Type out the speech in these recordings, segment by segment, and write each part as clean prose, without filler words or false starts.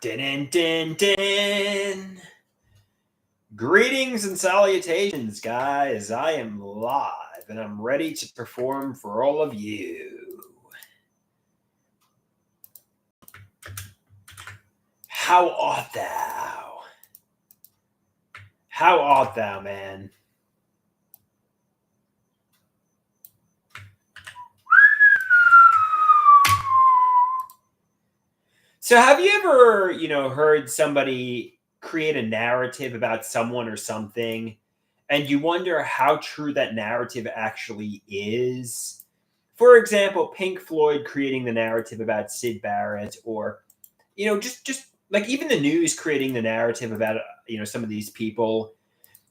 Din, din, din. Greetings and salutations, guys. I am live and I'm ready to perform for all of you. How art thou? How art thou, man? So have you ever, heard somebody create a narrative about someone or something and you wonder how true that narrative actually is? For example, Pink Floyd creating the narrative about Syd Barrett, or just like even the news creating the narrative about some of these people.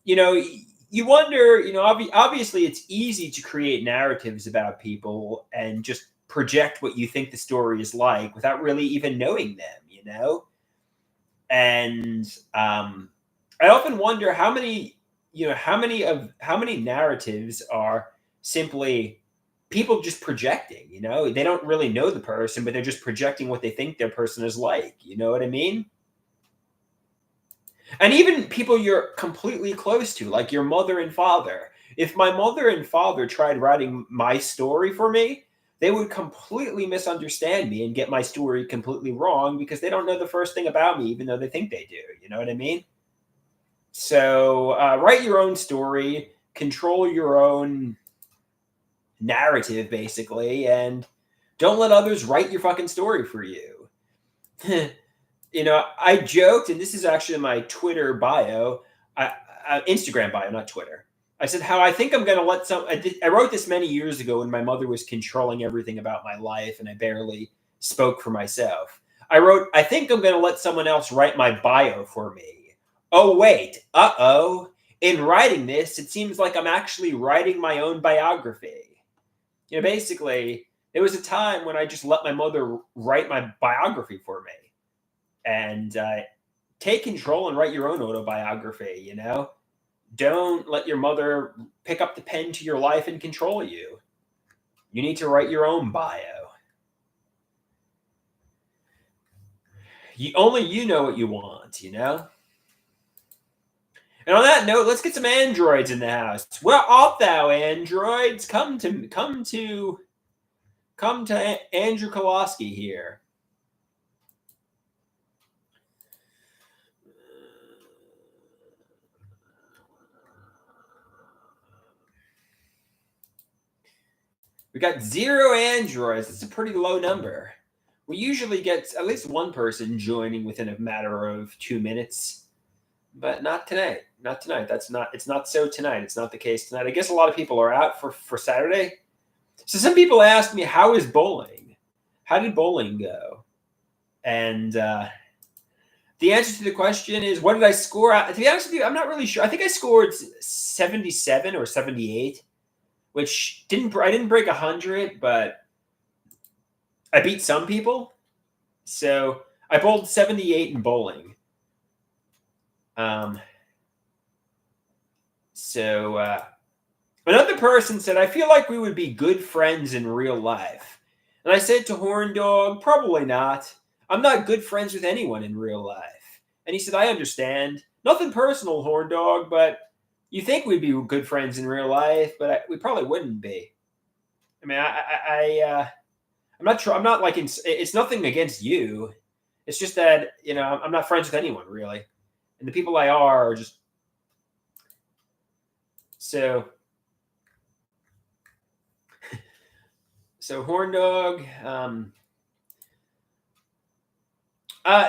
You wonder, obviously it's easy to create narratives about people and just project what you think the story is like without really even knowing them. And I often wonder how many narratives are simply people just projecting. They don't really know the person, but they're just projecting what they think their person is like. You know what I mean? And even people you're completely close to, like your mother and father. If my mother and father tried writing my story for me, they would completely misunderstand me and get my story completely wrong because they don't know the first thing about me, even though they think they do. You know what I mean? So write your own story, control your own narrative, basically, and don't let others write your fucking story for you. I joked, and this is actually my Twitter bio, Instagram bio, not Twitter. I said how I think I'm going to let I wrote this many years ago when my mother was controlling everything about my life and I barely spoke for myself. I wrote, I think I'm going to let someone else write my bio for me. Oh, wait. Uh-oh. In writing this, it seems like I'm actually writing my own biography. Basically, there was a time when I just let my mother write my biography for me. And take control and write your own autobiography. Don't let your mother pick up the pen to your life and control you. You need to write your own bio. Only you know what you want. And on that note, let's get some androids in the house. Where art thou, androids? Come to Andrew Kowalski here. We got 0 androids. That's a pretty low number. We usually get at least one person joining within a matter of 2 minutes, but not tonight. Not tonight. It's not so tonight. It's not the case tonight. I guess a lot of people are out for Saturday. So some people asked me, how is bowling? How did bowling go? And the answer to the question is, what did I score? To be honest with you, I'm not really sure. I think I scored 77 or 78. Which I didn't break 100, but I beat some people. So I bowled 78 in bowling. Another person said, I feel like we would be good friends in real life. And I said to Horn Dog, probably not. I'm not good friends with anyone in real life. And he said, I understand. Nothing personal, Horn Dog, but you think we'd be good friends in real life, but we probably wouldn't be. I mean, I'm not sure. I'm not like it's nothing against you. It's just that I'm not friends with anyone really, and the people I are just so. So Horn Dog.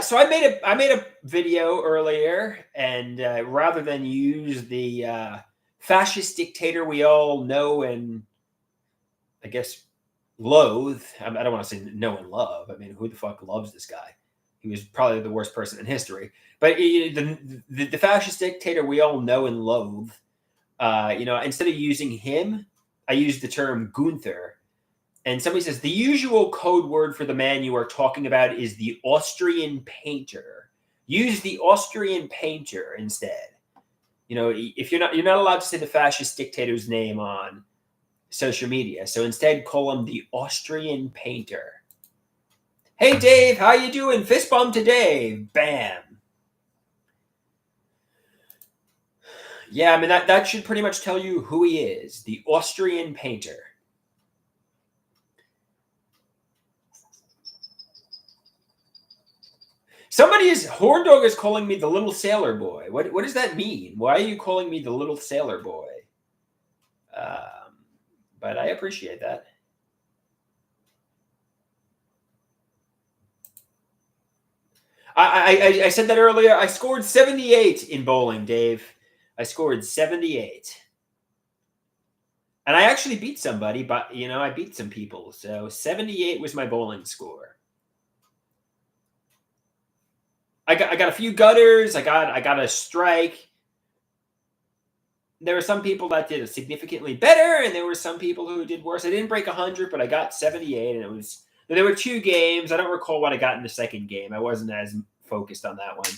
So I made a video earlier, and rather than use the fascist dictator we all know and I guess loathe. I don't want to say know and love. I mean, who the fuck loves this guy? He was probably the worst person in history. But the fascist dictator we all know and loathe. Instead of using him, I used the term Gunther. And somebody says the usual code word for the man you are talking about is the Austrian painter. Use the Austrian painter instead. If you're not allowed to say the fascist dictator's name on social media. So instead, call him the Austrian painter. Hey Dave, how you doing? Fist bump to Dave. Bam. Yeah, I mean that should pretty much tell you who he is. The Austrian painter. Horn Dog is calling me the little sailor boy. What does that mean? Why are you calling me the little sailor boy? Um, but I appreciate that. I said that earlier. I scored 78 in bowling, Dave. I scored 78. And I actually beat somebody, but I beat some people. So 78 was my bowling score. I got a few gutters. I got a strike. There were some people that did significantly better, and there were some people who did worse. I didn't break 100, but I got 78, and there were 2 games. I don't recall what I got in the second game. I wasn't as focused on that one.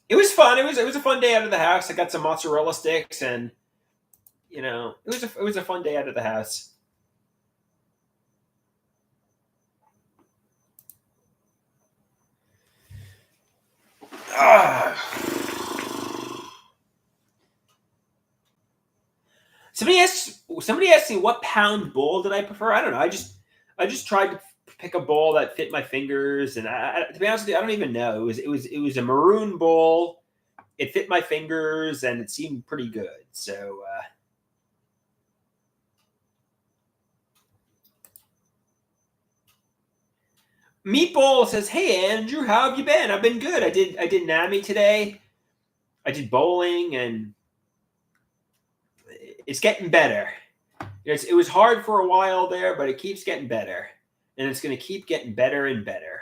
It was fun. It was a fun day out of the house. I got some mozzarella sticks, and it was a fun day out of the house. Somebody asked me what pound bowl did I prefer. I don't know. I just tried to pick a bowl that fit my fingers, and to be honest with you, I don't even know. It was a maroon bowl. It fit my fingers, and it seemed pretty good. So. Meatball says, "Hey Andrew, how have you been? I've been good. I did NAMI today. I did bowling, and it's getting better. It was hard for a while there, but it keeps getting better, and it's going to keep getting better and better.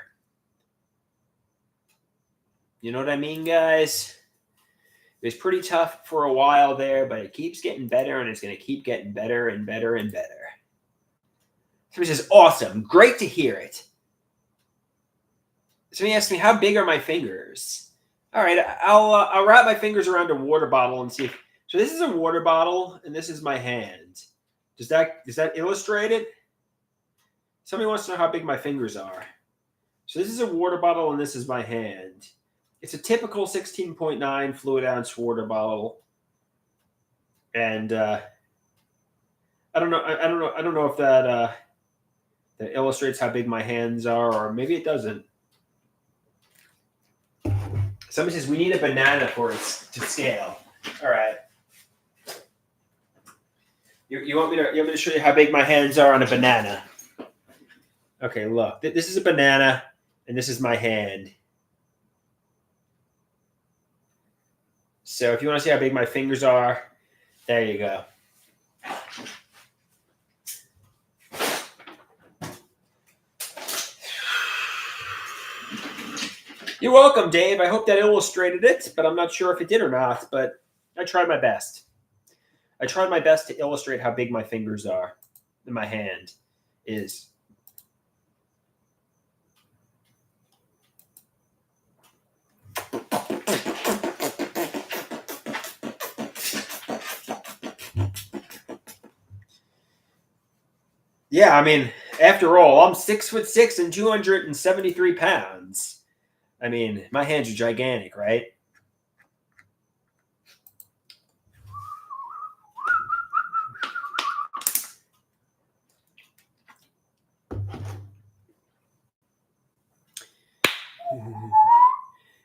You know what I mean, guys? It was pretty tough for a while there, but it keeps getting better, and it's going to keep getting better and better and better." Somebody says, "Awesome, great to hear it." Somebody asked me, "How big are my fingers?" All right, I'll wrap my fingers around a water bottle and see. So this is a water bottle, and this is my hand. Does that illustrate it? Somebody wants to know how big my fingers are. So this is a water bottle, and this is my hand. It's a typical 16.9 fluid ounce water bottle, and I don't know if that illustrates how big my hands are, or maybe it doesn't. Somebody says we need a banana for it to scale. All right. You want me to show you how big my hands are on a banana? Okay, look. This is a banana, and this is my hand. So if you want to see how big my fingers are, there you go. You're welcome, Dave. I hope that illustrated it, but I'm not sure if it did or not, but I tried my best. I tried my best to illustrate how big my fingers are and my hand is. Yeah, I mean, after all, I'm 6'6" and 273 pounds. I mean, my hands are gigantic, right?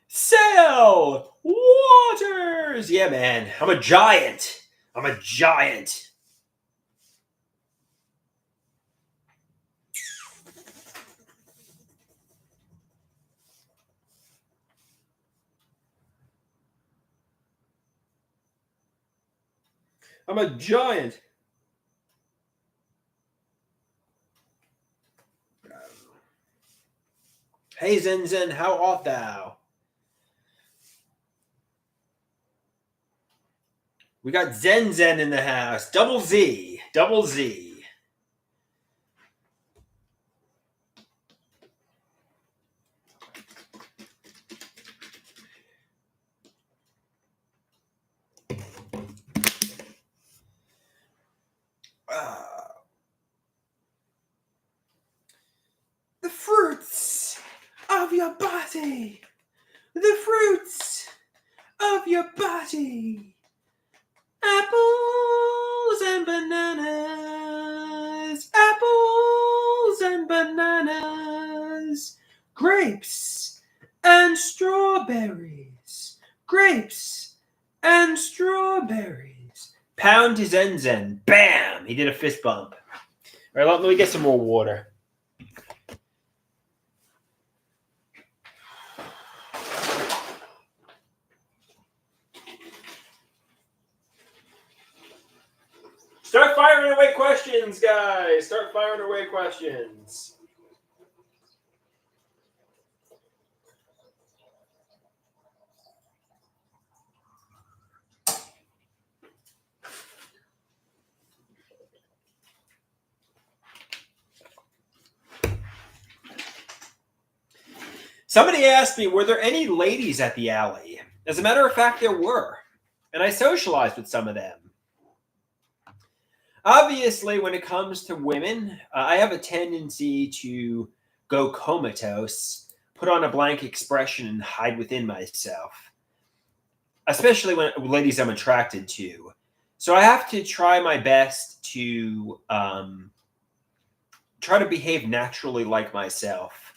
Sail Waters! Yeah, man. I'm a giant. I'm a giant. I'm a giant. Hey, Zen Zen, how art thou? We got Zen Zen in the house. Double Z. Double Z. body. The fruits of your body. Apples and bananas. Apples and bananas. Grapes and strawberries. Grapes and strawberries. Pound his Zen. Bam! He did a fist bump. All right, let me get some more water. Start firing away questions, guys. Start firing away questions. Somebody asked me, were there any ladies at the alley? As a matter of fact, there were. And I socialized with some of them. Obviously, when it comes to women, I have a tendency to go comatose, put on a blank expression, and hide within myself. Especially when ladies I'm attracted to. So I have to try my best to try to behave naturally like myself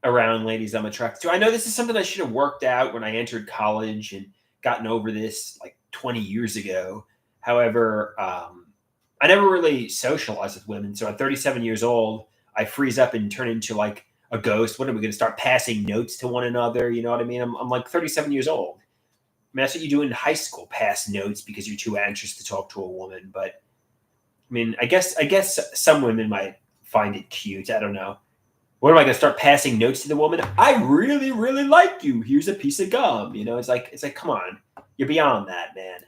around ladies I'm attracted to. I know this is something I should have worked out when I entered college and gotten over this like 20 years ago. However, I never really socialized with women. So at 37 years old, I freeze up and turn into like a ghost. What are we going to start passing notes to one another? You know what I mean? I'm like 37 years old. I mean, that's what you do in high school, pass notes because you're too anxious to talk to a woman. But I mean, I guess some women might find it cute. I don't know. What am I going to start passing notes to the woman? I really, really like you. Here's a piece of gum. You know, it's like, come on, you're beyond that, man.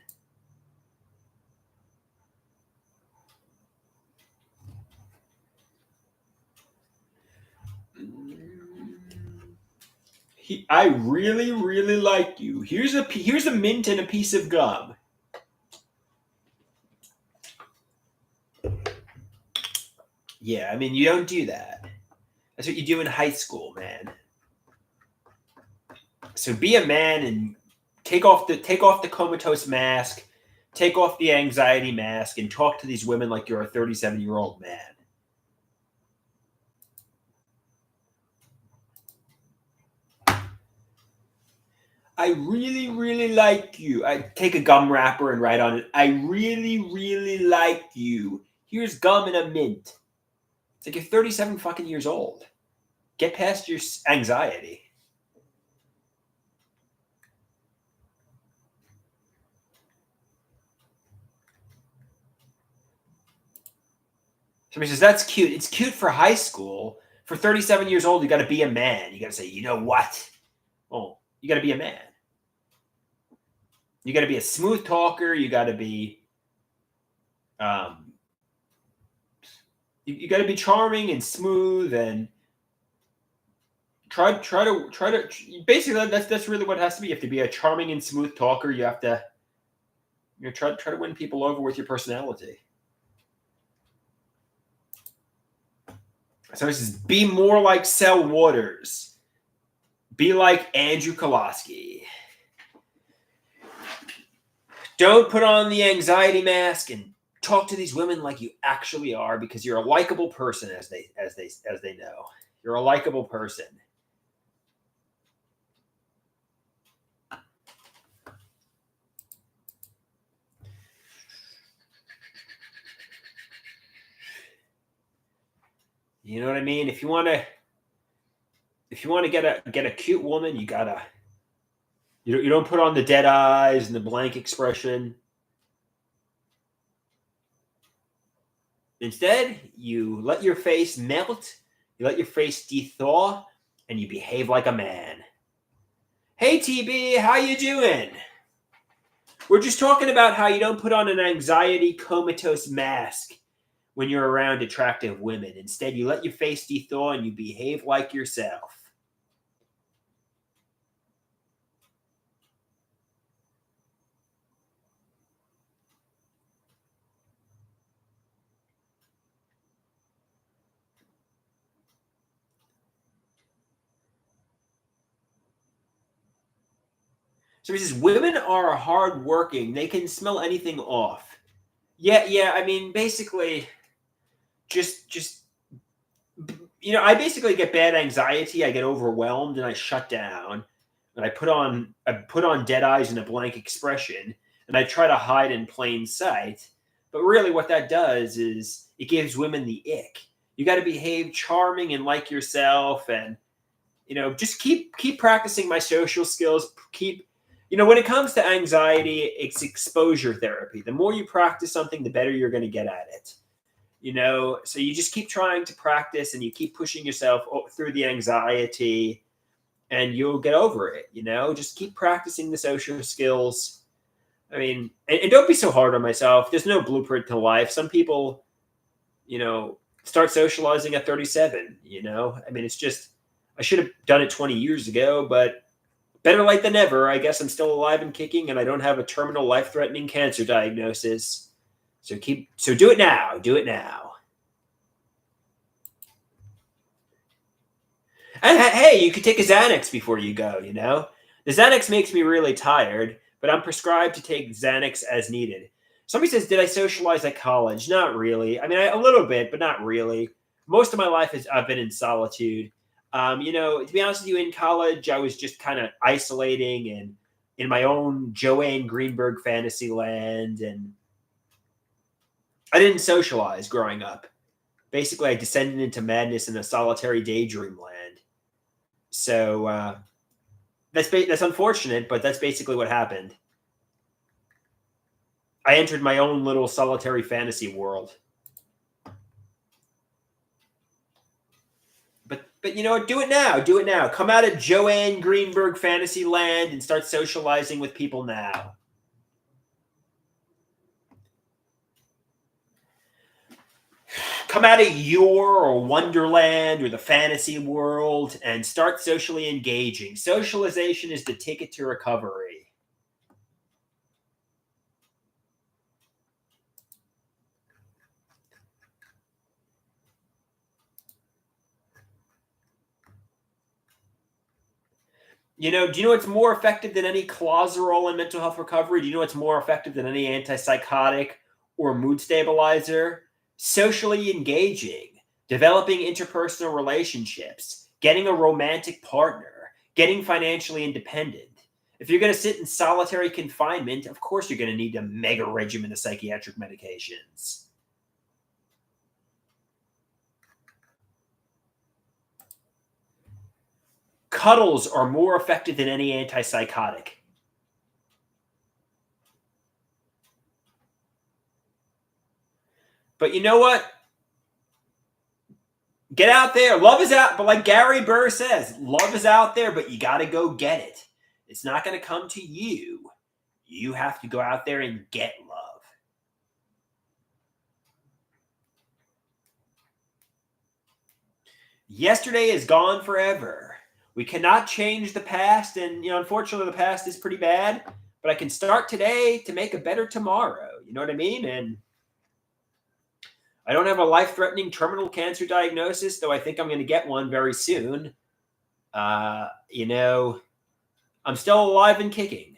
I really, really like you. Here's a mint and a piece of gum. Yeah, I mean, you don't do that. That's what you do in high school, man. So be a man and take off the comatose mask, take off the anxiety mask, and talk to these women like you're a 37-year-old man. I really, really like you. I take a gum wrapper and write on it, I really, really like you. Here's gum and a mint. It's like you're 37 fucking years old. Get past your anxiety. Somebody says, that's cute. It's cute for high school. For 37 years old, you got to be a man. You got to say, you know what? Oh, you got to be a man. You got to be a smooth talker. You got to be, you got to be charming and smooth and try to. Basically, that's really what it has to be. You have to be a charming and smooth talker. You have to, try to win people over with your personality. So this is be more like Sel Waters. Be like Andrew Koloski. Don't put on the anxiety mask and talk to these women like you actually are, because you're a likable person, as they know. You're a likable person. You know what I mean? If you want to get a cute woman, you gotta you don't put on the dead eyes and the blank expression. Instead, you let your face melt, you let your face de-thaw, and you behave like a man. Hey TB, how you doing? We're just talking about how you don't put on an anxiety comatose mask when you're around attractive women. Instead, you let your face de-thaw and you behave like yourself. Somebody says women are hardworking. They can smell anything off. Yeah. I mean, basically, just I basically get bad anxiety. I get overwhelmed and I shut down, and I put on dead eyes and a blank expression, and I try to hide in plain sight. But really, what that does is it gives women the ick. You got to behave charming and like yourself, and just keep practicing my social skills. When it comes to anxiety, it's exposure therapy. The more you practice something, the better you're going to get at it. So you just keep trying to practice and you keep pushing yourself through the anxiety, and you'll get over it. Just keep practicing the social skills. I mean, and don't be so hard on myself. There's no blueprint to life. Some people, start socializing at 37. I mean, it's just, I should have done it 20 years ago, but better late than never. I guess I'm still alive and kicking, and I don't have a terminal life-threatening cancer diagnosis. So do it now. Do it now. And hey, you could take a Xanax before you go. The Xanax makes me really tired, but I'm prescribed to take Xanax as needed. Somebody says, "Did I socialize at college?" Not really. I mean, a little bit, but not really. Most of my life I've been in solitude. To be honest with you, in college, I was just kind of isolating and in my own Joanne Greenberg fantasy land, and I didn't socialize growing up. Basically, I descended into madness in a solitary daydream land. So that's unfortunate, but that's basically what happened. I entered my own little solitary fantasy world. But you know what? Do it now. Do it now. Come out of Joanne Greenberg fantasy land and start socializing with people now. Come out of your or Wonderland or the fantasy world and start socially engaging. Socialization is the ticket to recovery. Do you know what's more effective than any Clozaril in mental health recovery? Do you know what's more effective than any antipsychotic or mood stabilizer? Socially engaging, developing interpersonal relationships, getting a romantic partner, getting financially independent. If you're going to sit in solitary confinement, of course you're going to need a mega regimen of psychiatric medications. Cuddles are more effective than any antipsychotic. But you know what? Get out there. Love is out. But like Gary Burr says, love is out there, but you got to go get it. It's not going to come to you. You have to go out there and get love. Yesterday is gone forever. We cannot change the past. And, unfortunately, the past is pretty bad. But I can start today to make a better tomorrow. You know what I mean? And I don't have a life-threatening terminal cancer diagnosis, though I think I'm going to get one very soon. I'm still alive and kicking.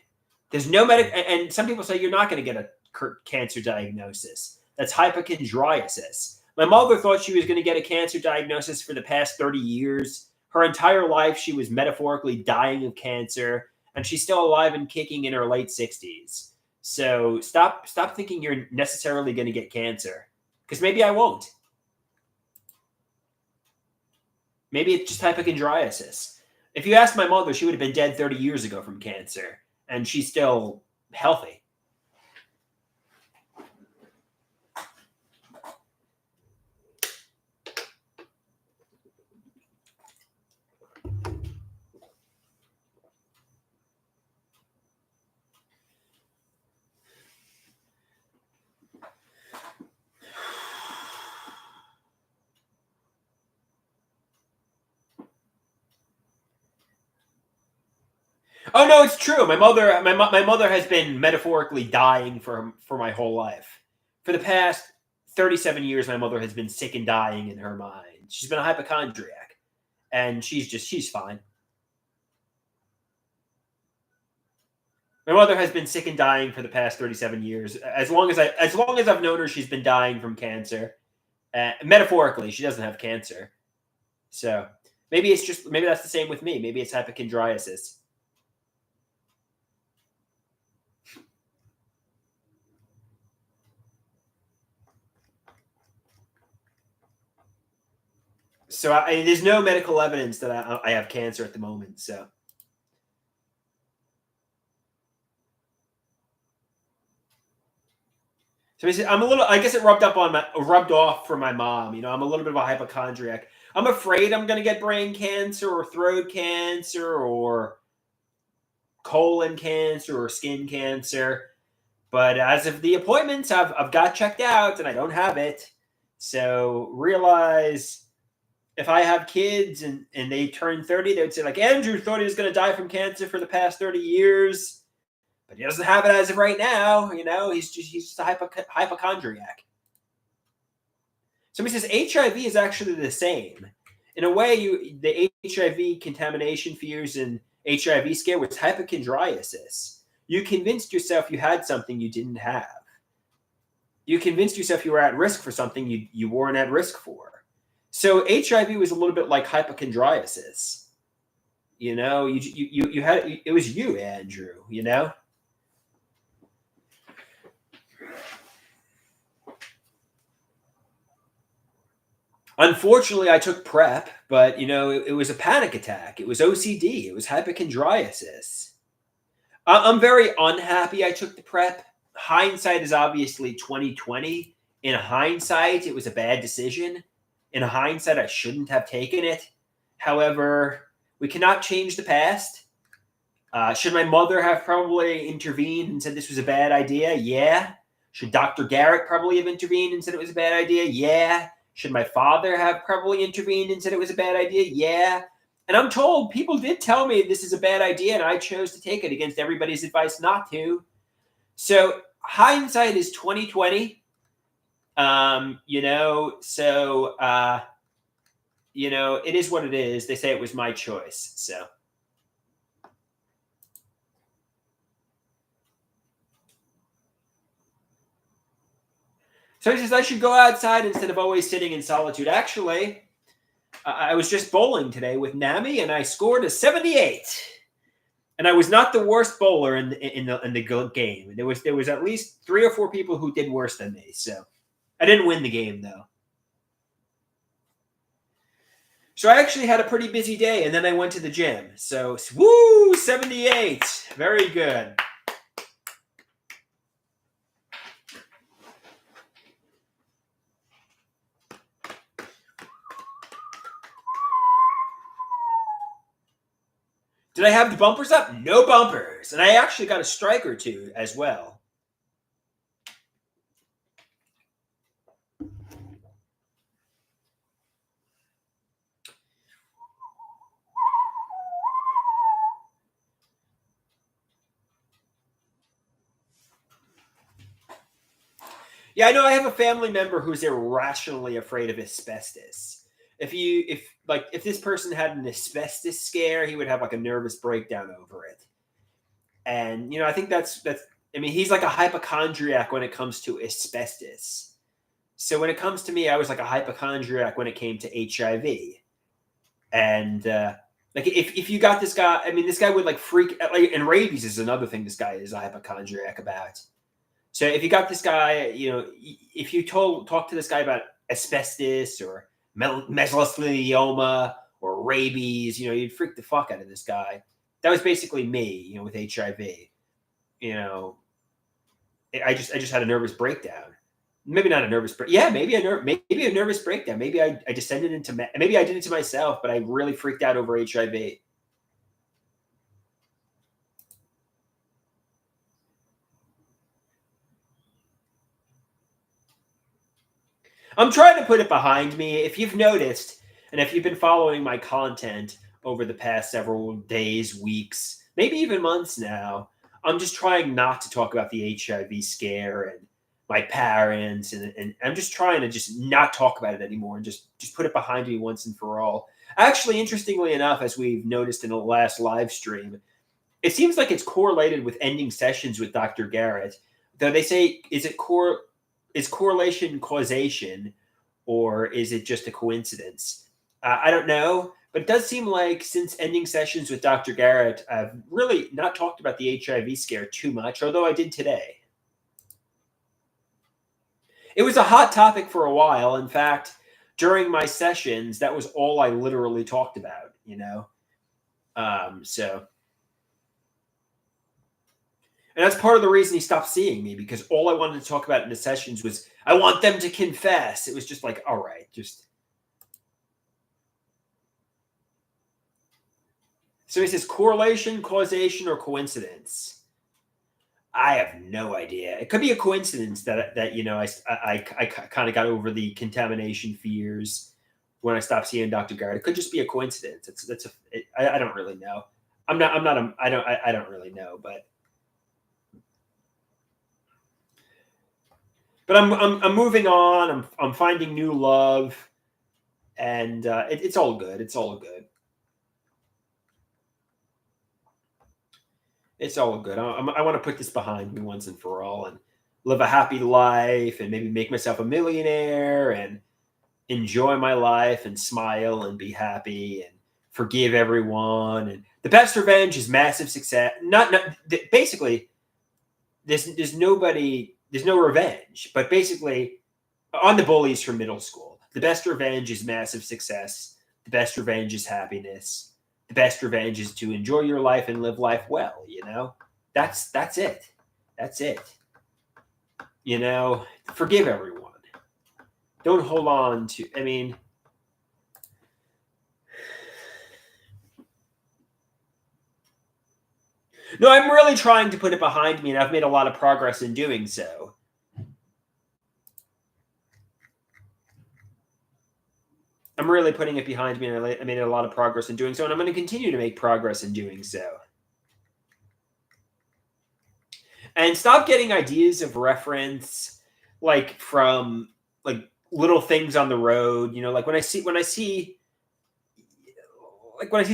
There's no and some people say you're not going to get a cancer diagnosis. That's hypochondriasis. My mother thought she was going to get a cancer diagnosis for the past 30 years. Her entire life, she was metaphorically dying of cancer, and she's still alive and kicking in her late 60s. So stop thinking you're necessarily going to get cancer. Because maybe I won't. Maybe it's just hypochondriasis. If you asked my mother, she would have been dead 30 years ago from cancer, and she's still healthy. Oh no, it's true. My mother has been metaphorically dying for my whole life. For the past 37 years, my mother has been sick and dying in her mind. She's been a hypochondriac, and she's fine. My mother has been sick and dying for the past 37 years. As long as I've known her, she's been dying from cancer. Metaphorically, she doesn't have cancer. So maybe that's the same with me. Maybe it's hypochondriasis. So there's no medical evidence that I have cancer at the moment. So I'm a little. I guess it rubbed off for my mom. I'm a little bit of a hypochondriac. I'm afraid I'm going to get brain cancer or throat cancer or colon cancer or skin cancer. But as of the appointments, I've got checked out and I don't have it. So realize if I have kids and they turn 30, they would say, like, Andrew thought he was going to die from cancer for the past 30 years, but he doesn't have it as of right now. He's just a hypochondriac. Somebody says HIV is actually the same. In a way, the HIV contamination fears and HIV scare was hypochondriasis. You convinced yourself you had something you didn't have. You convinced yourself you were at risk for something you weren't at risk for. So HIV was a little bit like hypochondriasis. You had it was you, Andrew. Unfortunately, I took PrEP, but it was a panic attack. It was OCD. It was hypochondriasis. I'm very unhappy I took the PrEP. Hindsight is obviously 2020. In hindsight, it was a bad decision. In hindsight, I shouldn't have taken it. However, we cannot change the past. Should my mother have probably intervened and said this was a bad idea? Yeah. Should Dr. Garrett probably have intervened and said it was a bad idea? Yeah. Should my father have probably intervened and said it was a bad idea? Yeah. And I'm told people did tell me this is a bad idea, and I chose to take it against everybody's advice not to. So hindsight is 2020. It is what it is. They say it was my choice. So he says I should go outside instead of always sitting in solitude. Actually, I was just bowling today with Nami, and I scored a 78. And I was not the worst bowler in the game. There was at least 3 or 4 people who did worse than me. So I didn't win the game though. So I actually had a pretty busy day, and then I went to the gym. So woo, 78, very good. Did I have the bumpers up? No bumpers. And I actually got a strike or two as well. Yeah, I know I have a family member who's irrationally afraid of asbestos. If this person had an asbestos scare, he would have like a nervous breakdown over it. And I think that's I mean, he's like a hypochondriac when it comes to asbestos. So when it comes to me, I was like a hypochondriac when it came to HIV. And like if you got this guy, I mean, this guy would like freak like, and rabies is another thing this guy is a hypochondriac about. So if you got this guy, if you talk to this guy about asbestos or mesothelioma or rabies, you'd freak the fuck out of this guy. That was basically me, with HIV. I just had a nervous breakdown. Maybe not a nervous break. Yeah, maybe a nervous breakdown. Maybe I descended into maybe I did it to myself, but I really freaked out over HIV. I'm trying to put it behind me. If you've noticed, and if you've been following my content over the past several days, weeks, maybe even months now, I'm just trying not to talk about the HIV scare and my parents, and I'm just trying to just not talk about it anymore and just put it behind me once and for all. Actually, interestingly enough, as we've noticed in the last live stream, It seems like it's correlated with ending sessions with Dr. Garrett. Though they say, is correlation causation, or is it just a coincidence? I don't know, but it does seem like since ending sessions with Dr. Garrett, I've really not talked about the HIV scare too much, although I did today. It was a hot topic for a while. In fact, during my sessions, that was all I literally talked about, you know? So, and that's part of the reason he stopped seeing me, because all I wanted to talk about in the sessions was, I want them to confess. It was just like, all right, just. So he says correlation, causation, or coincidence. I have no idea. It could be a coincidence that I kind of got over the contamination fears when I stopped seeing Dr. Garrett. It could just be a coincidence. I don't really know. I don't really know, but I'm moving on. I'm finding new love, and it's all good. It's all good. It's all good. I want to put this behind me once and for all, and live a happy life, and maybe make myself a millionaire, and enjoy my life, and smile, and be happy, and forgive everyone. And the best revenge is massive success. Not basically. There's no revenge, but basically on the bullies from middle school, the best revenge is massive success. The best revenge is happiness. The best revenge is to enjoy your life and live life well. That's it. That's it. Forgive everyone. Don't hold on to. I mean, no, I'm really trying to put it behind me, and I've made a lot of progress in doing so. I'm really putting it behind me, and I made a lot of progress in doing so, and I'm going to continue to make progress in doing so. And stop getting ideas of reference like from like little things on the road. Like when I see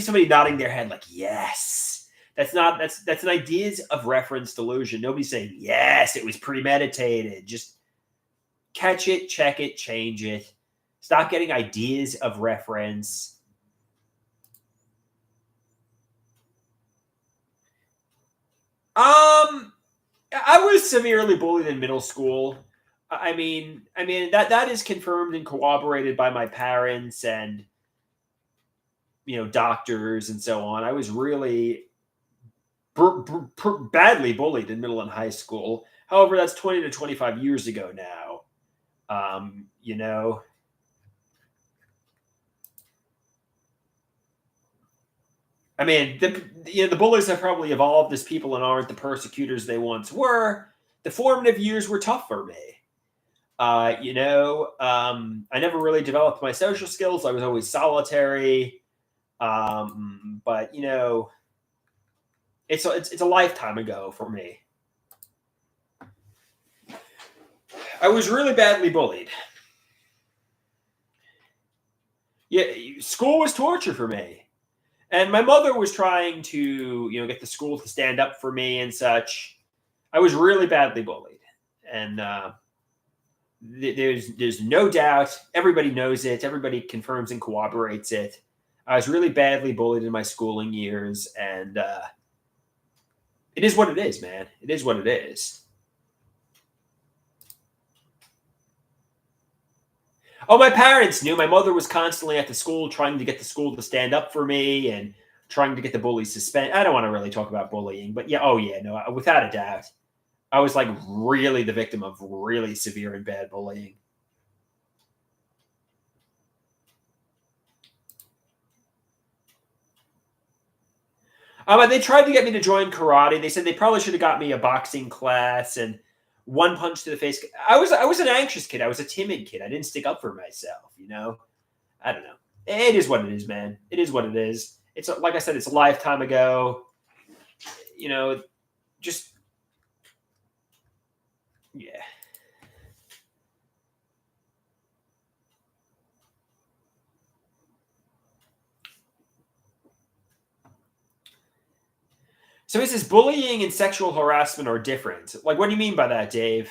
somebody nodding their head, like yes, that's an ideas of reference delusion. Nobody's saying yes, it was premeditated. Just catch it, check it, change it. Stop getting ideas of reference. I was severely bullied in middle school. That is confirmed and corroborated by my parents and doctors and so on. I was really badly bullied in middle and high school. However, that's 20 to 25 years ago now. Um, you know, the bullies have probably evolved as people and aren't the persecutors they once were. The formative years were tough for me. I never really developed my social skills. I was always solitary. But it's a lifetime ago for me. I was really badly bullied. Yeah, school was torture for me. And my mother was trying to, get the school to stand up for me and such. I was really badly bullied. And there's no doubt. Everybody knows it. Everybody confirms and corroborates it. I was really badly bullied in my schooling years. And it is what it is, man. It is what it is. Oh, my parents knew. My mother was constantly at the school trying to get the school to stand up for me and trying to get the bullies suspended. I don't want to really talk about bullying, but yeah, oh yeah, no, without a doubt. I was like really the victim of really severe and bad bullying. They tried to get me to join karate. They said they probably should have got me a boxing class and one punch to the face. I was an anxious kid. I was a timid kid. I didn't stick up for myself. I don't know. It is what it is, man. It is what it is. It's like I said. It's a lifetime ago. Just yeah. So is this bullying and sexual harassment are different? Like, what do you mean by that, Dave?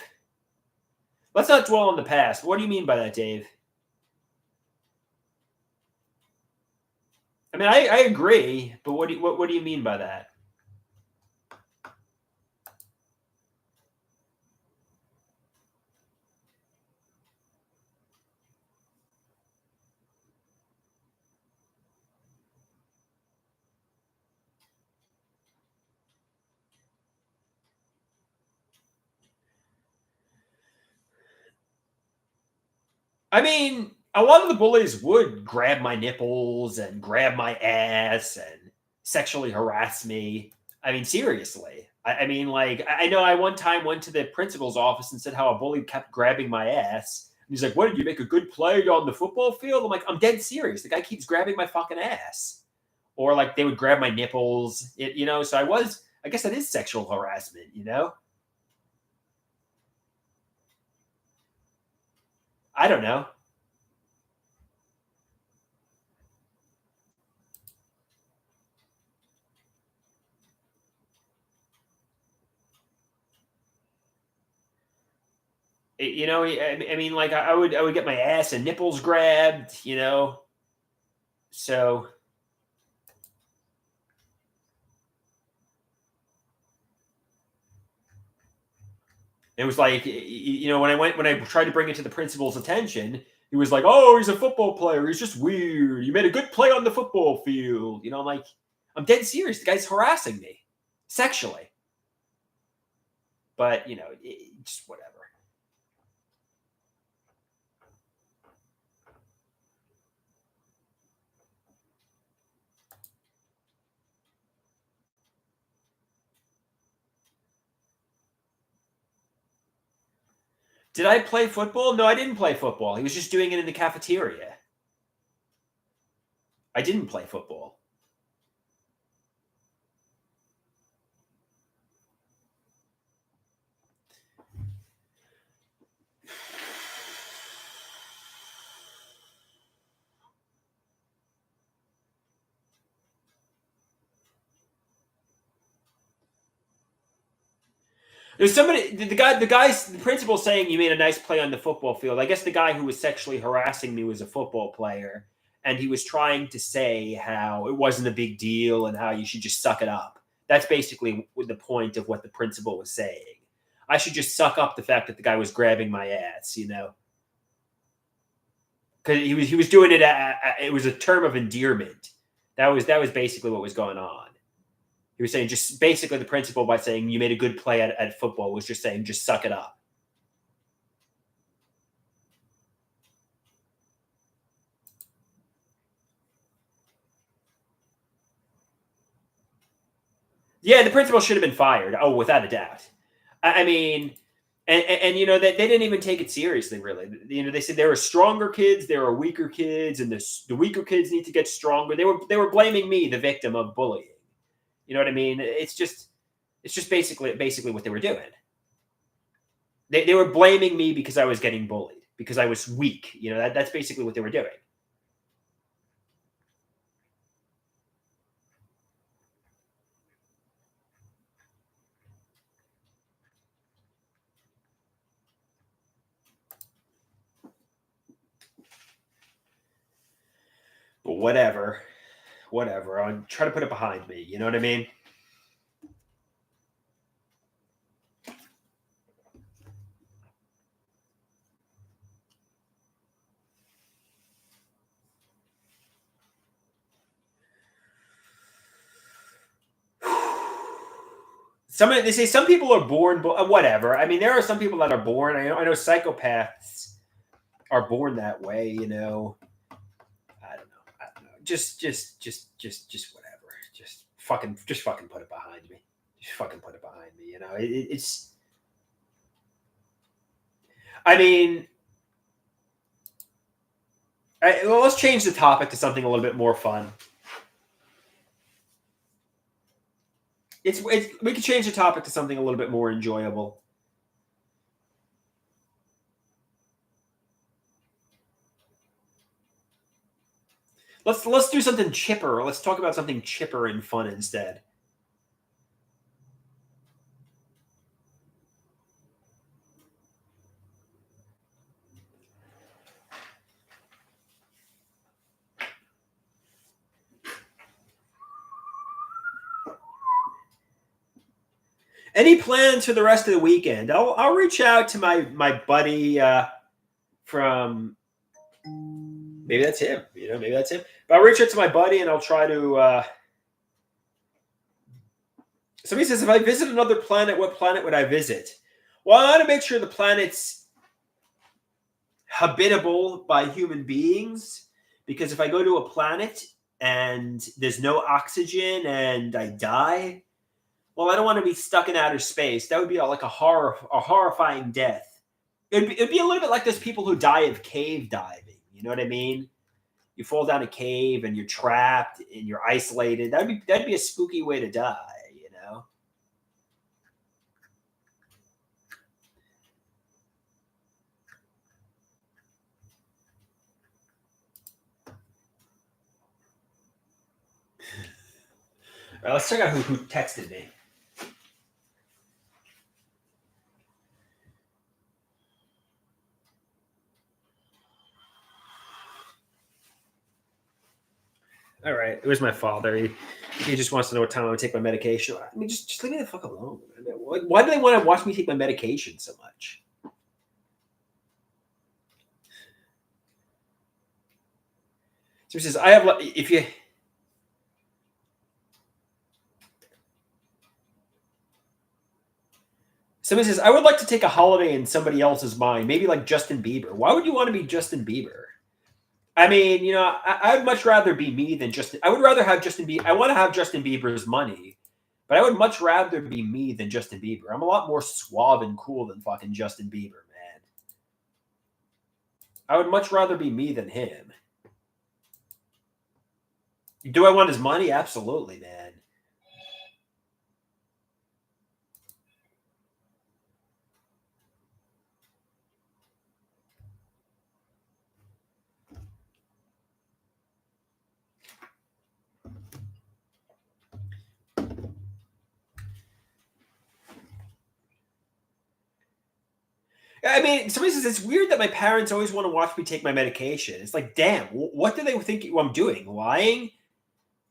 Let's not dwell on the past. What do you mean by that, Dave? I mean, I agree, but what do you mean by that? I mean, a lot of the bullies would grab my nipples and grab my ass and sexually harass me. I mean, seriously. I mean, like, I know I one time went to the principal's office and said how a bully kept grabbing my ass. And he's like, "What did you make a good play on the football field?" I'm like, "I'm dead serious. The guy keeps grabbing my fucking ass." Or like they would grab my nipples, so I guess that is sexual harassment. I don't know. I mean, like I would get my ass and nipples grabbed. So it was like, when I tried to bring it to the principal's attention, he was like, "Oh, he's a football player. He's just weird. You made a good play on the football field." I'm like, I'm dead serious. The guy's harassing me sexually, but just whatever. Did I play football? No, I didn't play football. He was just doing it in the cafeteria. I didn't play football. There's somebody, the principal saying you made a nice play on the football field. I guess the guy who was sexually harassing me was a football player, and he was trying to say how it wasn't a big deal and how you should just suck it up. That's basically the point of what the principal was saying. I should just suck up the fact that the guy was grabbing my ass. Because he was doing it. It was a term of endearment. That was basically what was going on. He was saying just basically the principal by saying you made a good play at football was just saying just suck it up. Yeah, the principal should have been fired. Oh, without a doubt. I mean, and they didn't even take it seriously. Really, they said there were stronger kids, there are weaker kids, and the weaker kids need to get stronger. They were blaming me, the victim of bullying. You know what I mean? It's just basically what they were doing. They were blaming me because I was getting bullied because I was weak. That's basically what they were doing. But whatever. I'll try to put it behind me. You know what I mean? They say some people are born, but whatever. I mean, there are some people that are born. I know psychopaths are born that way. I don't know. Just whatever. Just fucking put it behind me. Just fucking put it behind me. It's. I mean, well, let's change the topic to something a little bit more fun. We could change the topic to something a little bit more enjoyable. Let's do something chipper. Let's talk about something chipper and fun instead. Any plans for the rest of the weekend? I'll reach out to my buddy from maybe that's him. Maybe that's him. But I'll reach out to my buddy and I'll try to. Somebody says, if I visit another planet, what planet would I visit? Well, I want to make sure the planet's habitable by human beings, because if I go to a planet and there's no oxygen and I die, well, I don't want to be stuck in outer space. That would be like a horrifying death. It'd be a little bit like those people who die of cave diving. You know what I mean? You fall down a cave and you're trapped and you're isolated. That'd be a spooky way to die. All right, let's check out who texted me. All right, it was my father. He just wants to know what time I would take my medication. I mean, just leave me the fuck alone. I mean, why do they want to watch me take my medication so much? So he says, I have, if you. Somebody says, I would like to take a holiday in somebody else's mind, maybe like Justin Bieber. Why would you want to be Justin Bieber? I mean, I would much rather be me than Justin. I would rather have Justin Bieber. I want to have Justin Bieber's money, but I would much rather be me than Justin Bieber. I'm a lot more suave and cool than fucking Justin Bieber, man. I would much rather be me than him. Do I want his money? Absolutely, man. I mean, somebody says it's weird that my parents always want to watch me take my medication. It's like, damn, what do they think I'm doing? Lying?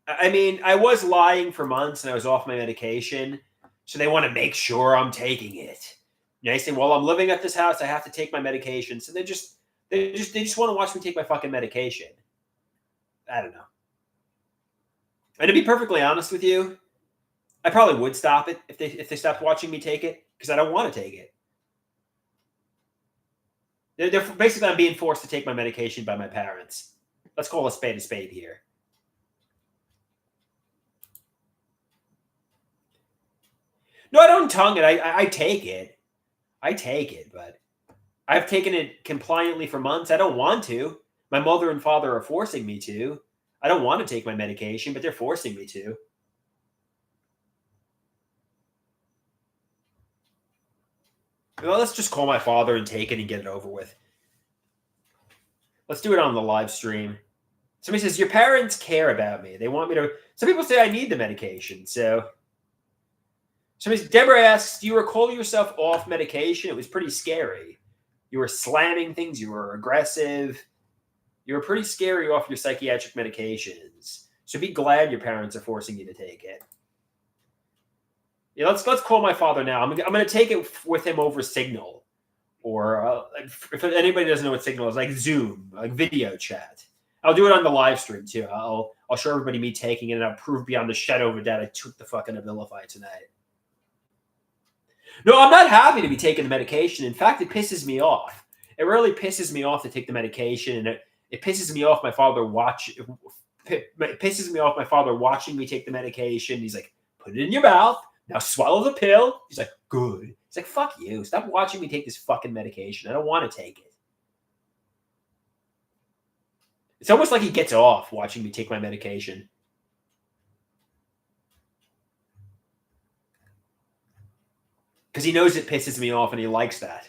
I mean, I was lying for months and I was off my medication, so they want to make sure I'm taking it. They say, well, I'm living at this house, I have to take my medication. So they just want to watch me take my fucking medication. I don't know. And to be perfectly honest with you, I probably would stop it if they stopped watching me take it, because I don't want to take it. They're basically, I'm being forced to take my medication by my parents. Let's call a spade here. No, I don't tongue it. I take it. I take it, but I've taken it compliantly for months. I don't want to. My mother and father are forcing me to. I don't want to take my medication, but they're forcing me to. Well, let's just call my father and take it and get it over with. Let's do it on the live stream. Somebody says, your parents care about me. They want me to. Some people say I need the medication. So, Deborah asks, do you recall yourself off medication? It was pretty scary. You were slamming things. You were aggressive. You were pretty scary off your psychiatric medications. So be glad your parents are forcing you to take it. Yeah, let's call my father now. I'm going to take it with him over Signal, or if anybody doesn't know what Signal is, like Zoom, like video chat. I'll do it on the live stream too. I'll show everybody me taking it, and I'll prove beyond a shadow of a doubt I took the fucking Abilify tonight. No, I'm not happy to be taking the medication. In fact, it pisses me off. It really pisses me off to take the medication, and it pisses me off my father It pisses me off my father watching me take the medication. He's like, put it in your mouth. Now swallow the pill. He's like, good. He's like, fuck you. Stop watching me take this fucking medication. I don't want to take it. It's almost like he gets off watching me take my medication. Because he knows it pisses me off and he likes that.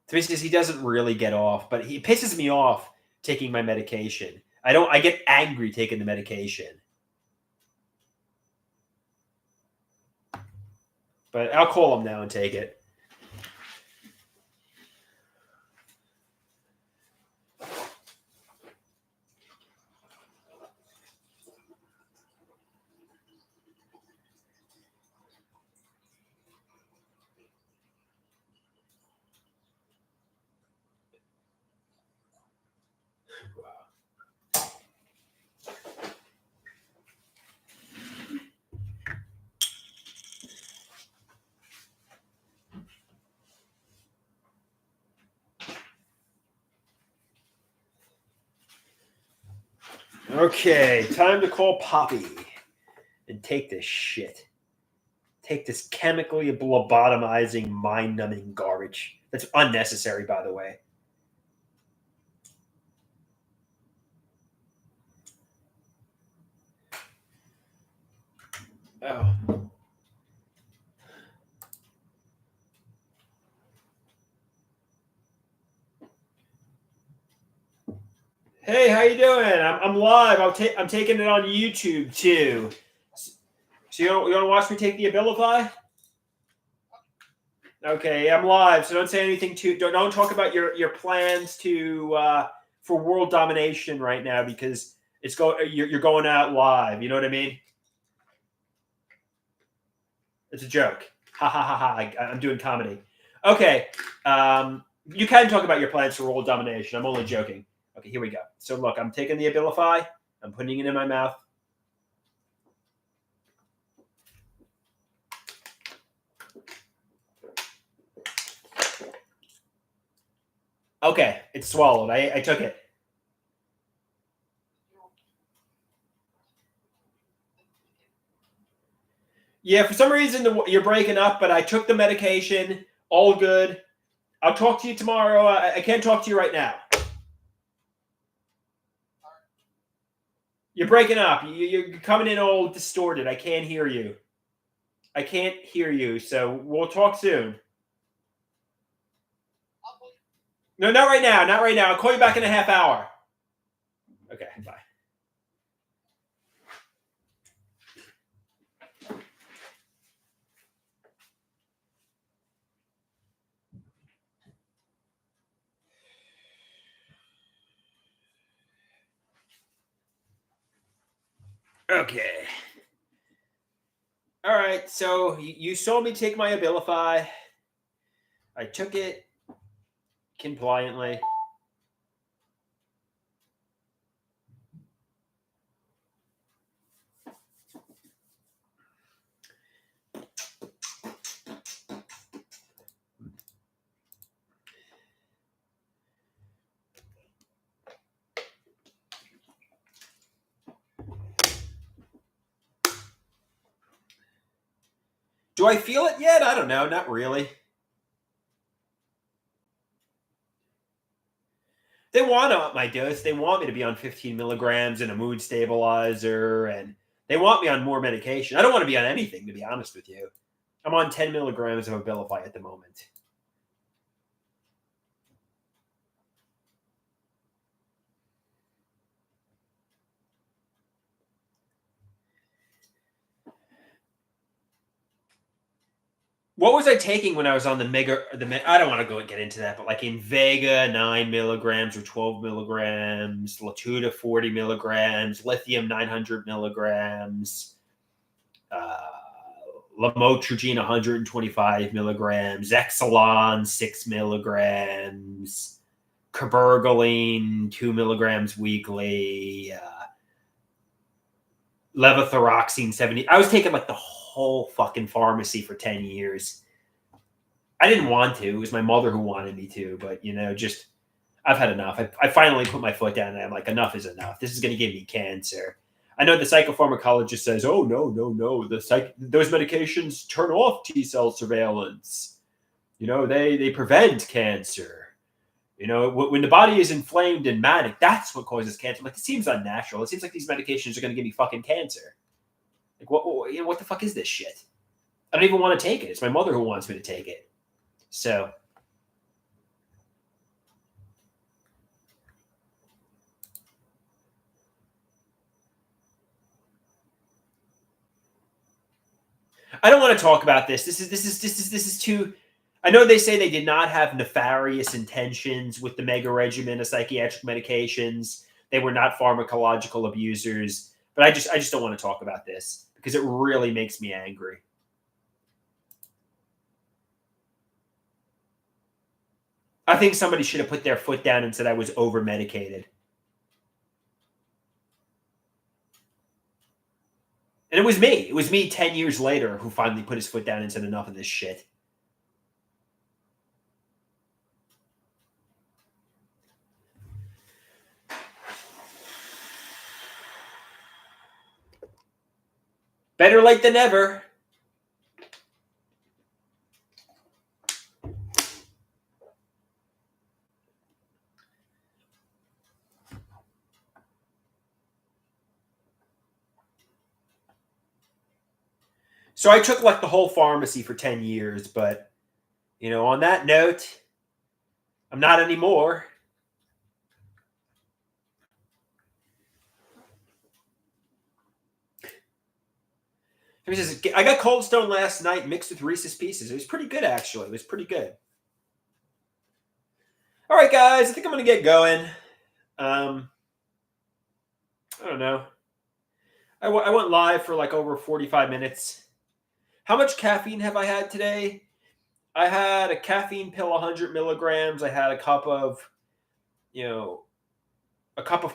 So basically, he doesn't really get off, but he pisses me off taking my medication. I get angry taking the medication. But I'll call him now and take it. Okay, time to call Poppy and take this shit. Take this chemically lobotomizing, mind-numbing garbage. That's unnecessary, by the way. Oh. Hey, how you doing? I'm live. I'm taking it on YouTube too. So you want to watch me take the Abilify? Okay, I'm live. So don't say anything too. Don't talk about your plans to for world domination right now because you're going out live. You know what I mean? It's a joke. Ha ha ha ha. I'm doing comedy. Okay. You can talk about your plans for world domination. I'm only joking. Okay, here we go. So look, I'm taking the Abilify. I'm putting it in my mouth. Okay, it's swallowed. I took it. Yeah, for some reason you're breaking up, but I took the medication. All good. I'll talk to you tomorrow. I can't talk to you right now. You're breaking up. You're coming in all distorted. I can't hear you. I can't hear you. So we'll talk soon. No, not right now. Not right now. I'll call you back in a half hour. Okay, bye. Okay. All right. So you saw me take my Abilify. I took it compliantly. Do I feel it yet? I don't know. Not really. They want to up my dose. They want me to be on 15 milligrams and a mood stabilizer, and they want me on more medication. I don't want to be on anything, to be honest with you. I'm on 10 milligrams of Abilify at the moment. What was I taking when I was on the mega? I don't want to go get into that, but like Invega 9 milligrams or 12 milligrams, Latuda 40 milligrams, lithium 900 milligrams, uh, lamotrigine 125 milligrams, Exelon 6 milligrams, cabergoline 2 milligrams weekly, levothyroxine 70. I was taking like the whole fucking pharmacy for 10 years. I didn't want to. It was my mother who wanted me to, but just I've had enough. I finally put my foot down and I'm like, enough is enough. This is going to give me cancer. I know the psychopharmacologist says, oh, no, no, no. Those medications turn off T cell surveillance. They prevent cancer. When the body is inflamed and manic, that's what causes cancer. Like, it seems unnatural. It seems like these medications are going to give me fucking cancer. Like, what the fuck is this shit? I don't even want to take it. It's my mother who wants me to take it. So, I don't want to talk about this. This is too. I know they say they did not have nefarious intentions with the mega regimen of psychiatric medications. They were not pharmacological abusers, but I just don't want to talk about this because it really makes me angry. I think somebody should have put their foot down and said I was over medicated. And it was me. It was me 10 years later who finally put his foot down and said enough of this shit. Better late than never. So I took like the whole pharmacy for 10 years, but on that note, I'm not anymore. I got Cold Stone last night mixed with Reese's Pieces. It was pretty good, actually. It was pretty good. All right, guys, I think I'm going to get going. I don't know. I went live for like over 45 minutes. How much caffeine have I had today? I had a caffeine pill, 100 milligrams. I had a cup of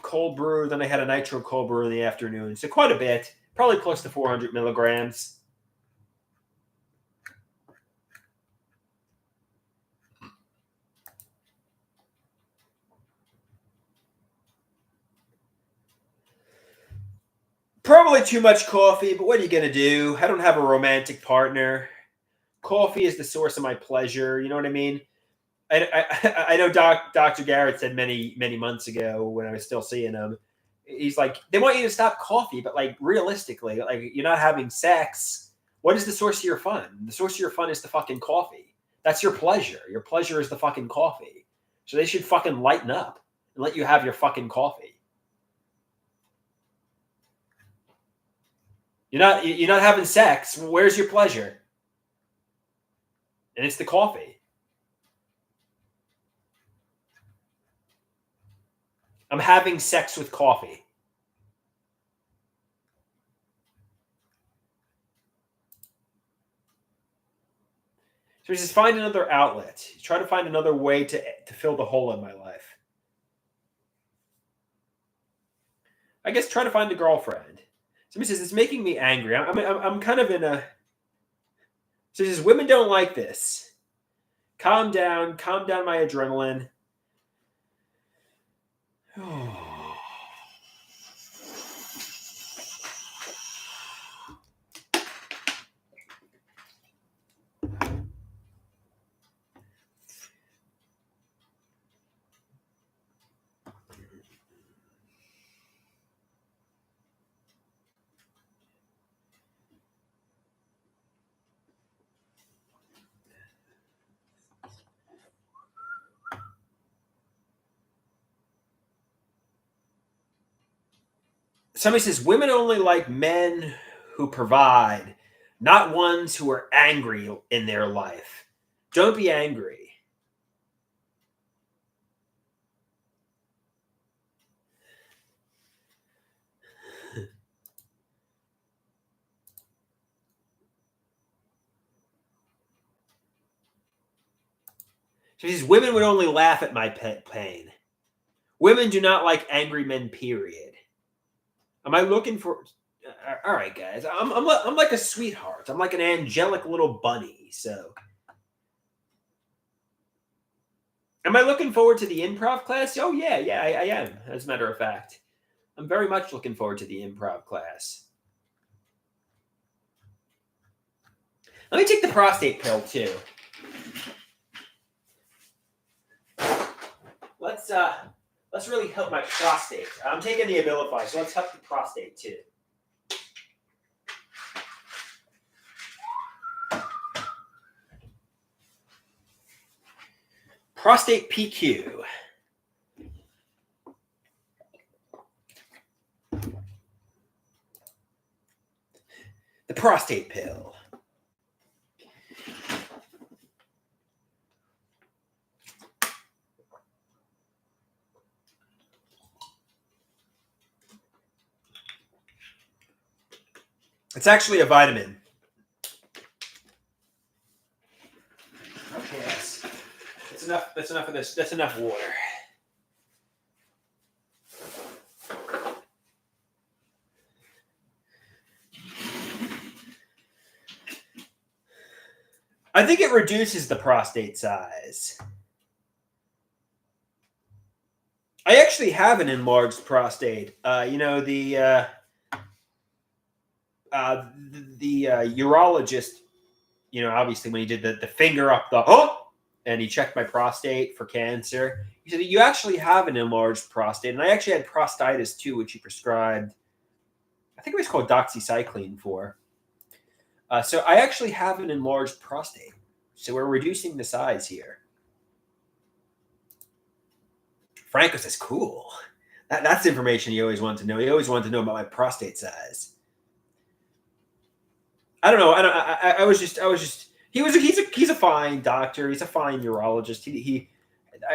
cold brew. Then I had a nitro cold brew in the afternoon. So quite a bit. Probably close to 400 milligrams. Probably too much coffee, but what are you going to do? I don't have a romantic partner. Coffee is the source of my pleasure. You know what I mean? I know Dr. Garrett said many, many months ago when I was still seeing him, he's like, they want you to stop coffee, but like realistically, like you're not having sex. What is the source of your fun? The source of your fun is the fucking coffee. That's your pleasure. Your pleasure is the fucking coffee. So they should fucking lighten up and let you have your fucking coffee. You're not having sex. Where's your pleasure? And it's the coffee. I'm having sex with coffee. So just find another outlet. Try to find another way to fill the hole in my life. I guess try to find a girlfriend. Somebody says it's making me angry. I'm kind of in a. So he says women don't like this. Calm down my adrenaline. Somebody says women only like men who provide, not ones who are angry in their life. Don't be angry. So he says women would only laugh at my pain. Women do not like angry men, period. Am I looking for? All right, guys. I'm like a sweetheart. I'm like an angelic little bunny. So, am I looking forward to the improv class? Oh yeah, I am. As a matter of fact, I'm very much looking forward to the improv class. Let me take the prostate pill too. Let's really help my prostate. I'm taking the Abilify, so let's help the prostate too. Prostate PQ. The prostate pill. It's actually a vitamin. Okay, that's enough. That's enough of this. That's enough water. I think it reduces the prostate size. I actually have an enlarged prostate. Urologist, obviously when he did the finger up the and he checked my prostate for cancer, he said, you actually have an enlarged prostate. And I actually had prostatitis too, which he prescribed, I think it was called doxycycline for. So I actually have an enlarged prostate. So we're reducing the size here. Franco says, cool. That's information he always wanted to know. He always wanted to know about my prostate size. I don't know. I was just. He's a fine doctor. He's a fine urologist.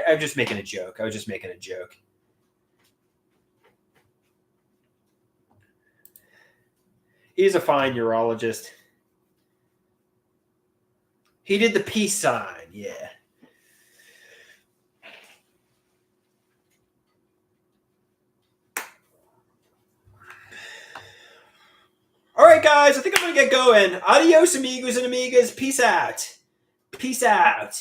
I'm just making a joke. I was just making a joke. He's a fine urologist. He did the peace sign. Yeah. All right, guys. I think I'm going to get going. Adios, amigos and amigas. Peace out. Peace out.